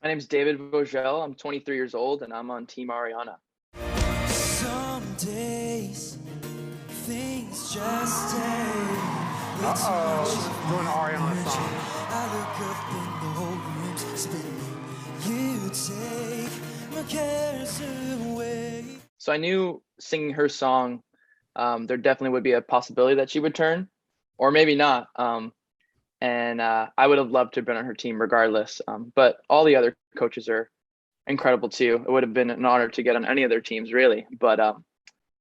My name's David Vogel. I'm 23 years old and I'm on Team Ariana. Some days things just take way too Uh-oh. much Doing an Ariana energy. song. I look up in the whole room's spinning. You take my cares away. So I knew singing her song, there definitely would be a possibility that she would turn, or maybe not. And I would have loved to have been on her team regardless. But all the other coaches are incredible too. It would have been an honor to get on any of their teams, really. But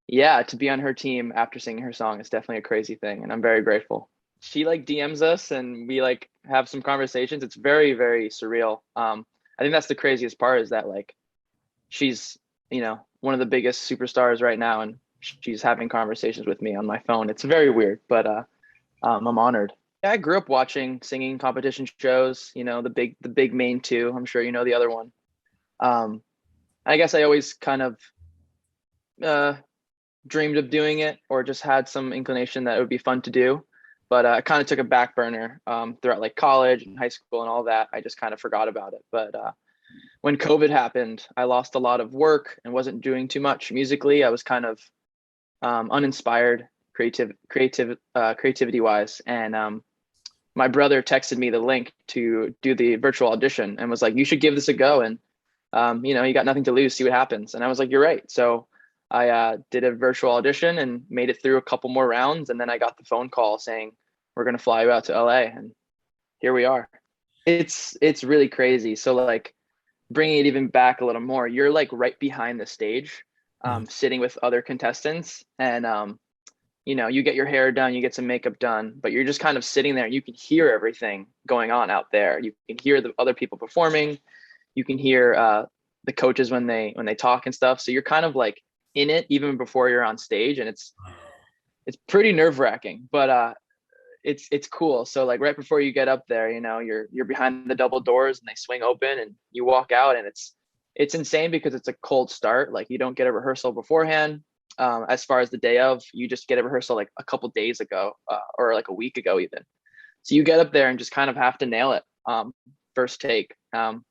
yeah, to be on her team after singing her song is definitely a crazy thing, and I'm very grateful. She like DMs us and we like have some conversations. It's very, very surreal. I think that's the craziest part is that like she's, one of the biggest superstars right now, and she's having conversations with me on my phone. It's very weird, but I'm honored. Yeah, I grew up watching singing competition shows, the big main two. I'm sure you know the other one. Um, I guess I always kind of uh, dreamed of doing it or just had some inclination that it would be fun to do. But I kind of took a back burner throughout like college and high school and all that. I just kind of forgot about it. But when COVID happened, I lost a lot of work and wasn't doing too much musically. I was kind of uninspired, creativity wise. And my brother texted me the link to do the virtual audition and was like, "You should give this a go." And you got nothing to lose. See what happens. And I was like, "You're right." So I did a virtual audition and made it through a couple more rounds. And then I got the phone call saying, "We're going to fly you out to LA." And here we are. It's really crazy. So like bringing it even back a little more, you're like right behind the stage, sitting with other contestants. And, you get your hair done, you get some makeup done, but you're just kind of sitting there and you can hear everything going on out there. You can hear the other people performing. You can hear the coaches when they talk and stuff. So you're kind of like in it even before you're on stage, and it's pretty nerve wracking, but it's cool. So like right before you get up there, you're behind the double doors and they swing open and you walk out, and it's insane because it's a cold start. Like you don't get a rehearsal beforehand. As far as the day of, you just get a rehearsal like a couple days ago, or like a week ago even. So you get up there and just kind of have to nail it, first take. And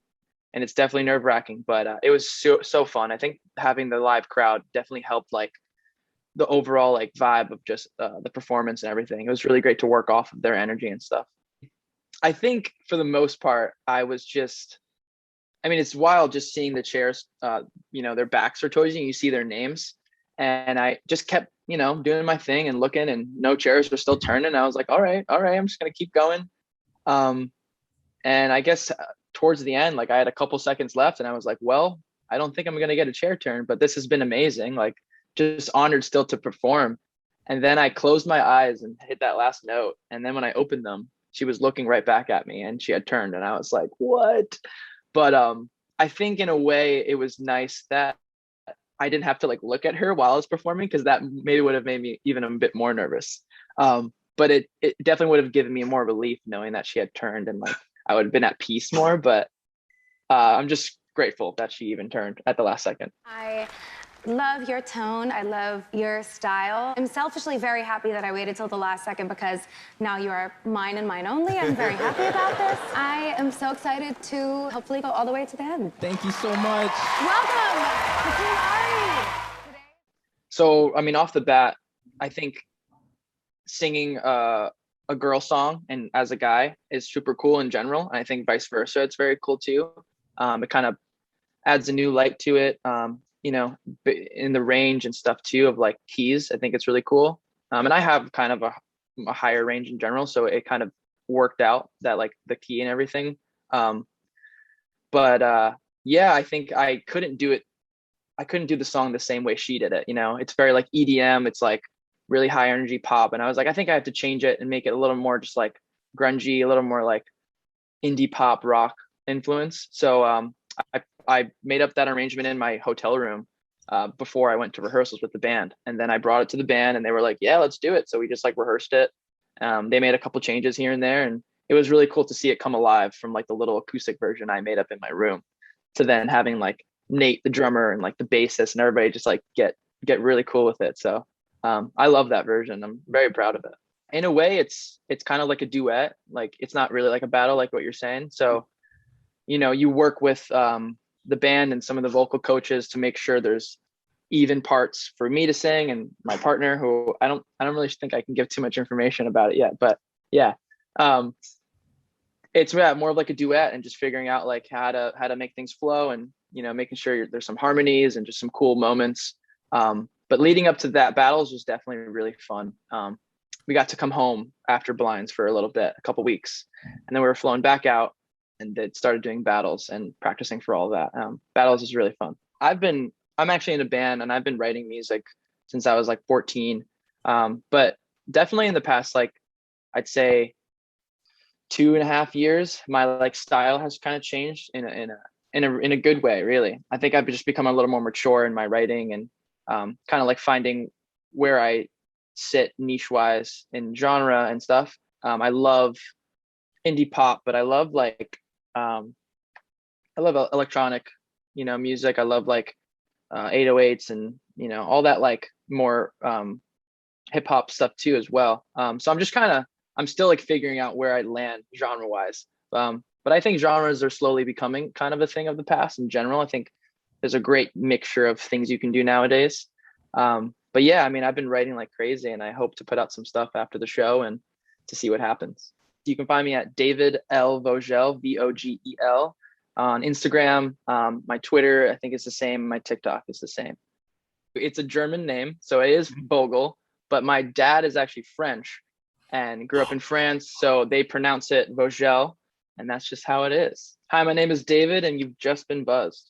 it's definitely nerve wracking, but it was so fun. I think having the live crowd definitely helped like the overall like vibe of just the performance and everything. It was really great to work off of their energy and stuff. I think for the most part, I mean, it's wild just seeing the chairs, their backs are towards you and you see their names. And I just kept, doing my thing and looking, and no chairs were still turning. I was like, all right, I'm just going to keep going. And I guess towards the end, like I had a couple seconds left and I was like, well, I don't think I'm going to get a chair turn, but this has been amazing. Like just honored still to perform. And then I closed my eyes and hit that last note. And then when I opened them, she was looking right back at me and she had turned, and I was like, what? But I think in a way it was nice that I didn't have to like look at her while I was performing, because that maybe would have made me even a bit more nervous. But it definitely would have given me more relief knowing that she had turned, and like I would have been at peace more. But I'm just grateful that she even turned at the last second. I love your tone. I love your style. I'm selfishly very happy that I waited till the last second, because now you are mine and mine only. I'm very happy about this. I am so excited to hopefully go all the way to the end. Thank you so much. Welcome to Team Ari. So, I mean, off the bat, I think singing a girl song and as a guy is super cool in general. And I think vice versa, it's very cool too. It kind of adds a new light to it. In the range and stuff too of like keys. I think it's really cool. And I have kind of a higher range in general, so it kind of worked out that like the key and everything. But yeah, I think I couldn't do the song the same way she did it. It's very like EDM. It's like really high energy pop. And I was like, I think I have to change it and make it a little more just like grungy, a little more like indie pop rock influence. So I made up that arrangement in my hotel room before I went to rehearsals with the band. And then I brought it to the band and they were like, yeah, let's do it. So we just like rehearsed it. They made a couple changes here and there. And it was really cool to see it come alive from like the little acoustic version I made up in my room to then having like Nate, the drummer, and like the bassist and everybody just like get really cool with it. So I love that version. I'm very proud of it. In a way, it's kind of like a duet. Like it's not really like a battle like what you're saying. So you work with the band and some of the vocal coaches to make sure there's even parts for me to sing, and my partner, who I don't really think I can give too much information about it yet, but yeah. um it's more of like a duet, and just figuring out like how to make things flow, and making sure there's some harmonies and just some cool moments. But leading up to that, battles was definitely really fun. We got to come home after blinds for a little bit, a couple weeks, and then we were flown back out and it started doing battles and practicing for all of that. Battles is really fun. I'm actually in a band, and I've been writing music since I was like 14. But definitely in the past, like I'd say 2.5 years, my like style has kind of changed in a good way, really. I think I've just become a little more mature in my writing, and kind of like finding where I sit niche wise in genre and stuff. I love indie pop, but um, I love electronic, music. I love like 808s and all that like more hip hop stuff too as well. So I'm still like figuring out where I land genre wise. But I think genres are slowly becoming kind of a thing of the past in general. I think there's a great mixture of things you can do nowadays. But yeah, I mean, I've been writing like crazy, and I hope to put out some stuff after the show and to see what happens. You can find me at David L. Vogel, Vogel, on Instagram. My Twitter, I think, is the same. My TikTok is the same. It's a German name, so it is Vogel, but my dad is actually French and grew up in France, so they pronounce it Vogel, and that's just how it is. Hi, my name is David, and you've just been buzzed.